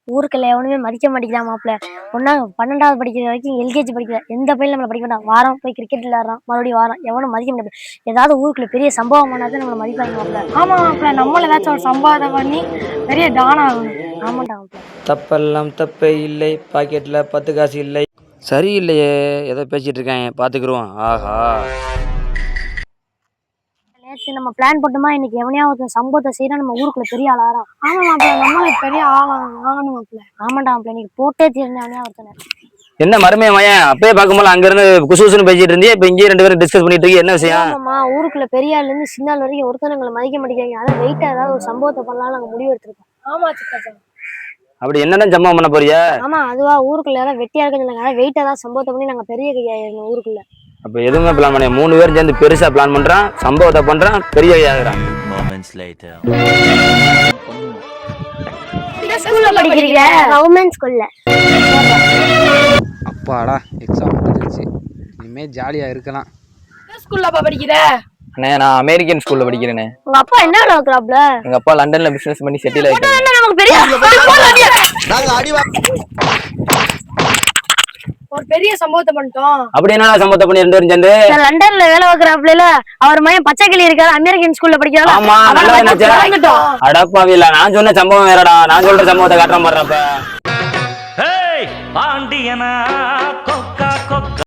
ஊருக்குள்ள எவனுமே மதிக்க மாட்டேங்கிறான் மாப்பிள்ள. ஒன்னா 12வது படிக்கிற வரைக்கும் எல்கேஜி படிக்கிற எந்த பையன் நம்மளை படிக்க மாட்டான். வாரம் போய் கிரிக்கெட் விளையாடுறான், மறுபடியும் வாரம் எவனும் மதிக்க மாட்டேன். ஏதாவது ஊருக்குள்ள பெரிய சம்பவம் ஆனாதான் நம்மளை மதிப்பாங்க மாப்பிள்ள. ஆமா மாப்பிள்ள, நம்மள ஏதாச்சும் ஒரு சம்பாதம் பண்ணி பெரிய டான் ஆகணும். ஆமாண்டா மாப்பிள்ள. தப்பெல்லாம் தப்பே இல்லை, பாக்கெட்ல 10 காசு இல்லை. சரியில்லையே, ஏதோ பேசிட்டு இருக்காங்க, பாத்துக்குருவோம். ஆஹா, நேற்று நம்ம பிளான் போட்டோமா, இன்னைக்கு எவனையாவது சம்பவத்தை செய்யறா நம்ம ஊருக்குள்ள பெரிய ஆளாராம். ஆமா மாப்பிள்ள, நம்மளுக்கு பெரிய ஆகணும் மாப்பிள்ள. ஆமாண்டா மாப்பிள்ள, இன்னைக்கு போட்டே தீர்ந்தவனையா ஒருத்தனை. என்ன மருமைய மயன் அப்பயே பார்க்கும்போது அங்க இருந்து குசுகுசுன்னு பேசிட்டு இருந்தே, இப்ப இங்கேயே 2 பேரும் டிஸ்கஸ் பண்ணிட்டு இருக்கீங்க, என்ன விஷயம்? ஆமாம்மா, ஊருக்குள்ள பெரிய ஆள்ல இருந்து சின்ன ஆள் வரைக்கும் ஒருத்தனங்களை மதிக்க மாட்டேங்கிறாங்க. அதான் வெயிட்டா ஏதாவது ஒரு சம்பவத்தை பண்ணலாம் நாங்க முடிவு எடுத்திருக்கோம். ஆமா சிக்கா. அப்படி என்னதான் சம்பவம் பண்ண போறிய? ஆமா, அதுவா ஊருக்குள்ள ஏதாவது வெட்டியா இருக்குன்னு அதான் வெயிட்டா ஏதாவது சம்பவத்தை பண்ணி நாங்க பெரிய கையாயிருந்தோம் ஊருக்குள்ள. அப்ப எதுவுமே பிளான் பண்ண 3 பேரும் சேர்ந்து பெருசா பிளான் பண்றான், சம்பவத்தை பண்றான், பெரிய ஆகுறான். ஸ்கூல்ல படிக்கிறீங்க? கவர்மெண்ட் ஸ்கூல்ல. அப்பாடா, எக்ஸாம் முடிஞ்சிருச்சு, இனிமே ஜாலியா இருக்கலாம். ஸ்கூல்லப்பா படிக்கிற? அண்ணே, நான் அமெரிக்கன் ஸ்கூல்ல படிக்கிறேனே. உங்க அப்பா என்ன வேலை பார்க்கறாப்ல? எங்க அப்பா லண்டன்ல பிசினஸ் பண்ணி செட்டில் ஆயிட்டாரு. நமக்கு பெரிய ஒரு பெரிய சம்பவத்தை பண்ணிட்டோம். அப்படி என்னடா சம்பவத்தை பண்ணி 2 பேரும் சேர்ந்து? லண்டன்ல வேலை பார்க்கறாப்ல, அவர் மகன் பச்சை கிளி இருக்காரு, அமெரிக்கன் ஸ்கூல்ல படிக்கிறாரு. ஆமா, அடப்பாவில நான் சொன்ன சம்பவம் வேறடா, நான் சொல்ற சம்பவத்தை காட்டுற மாதிரிப்ப. பாண்டியனா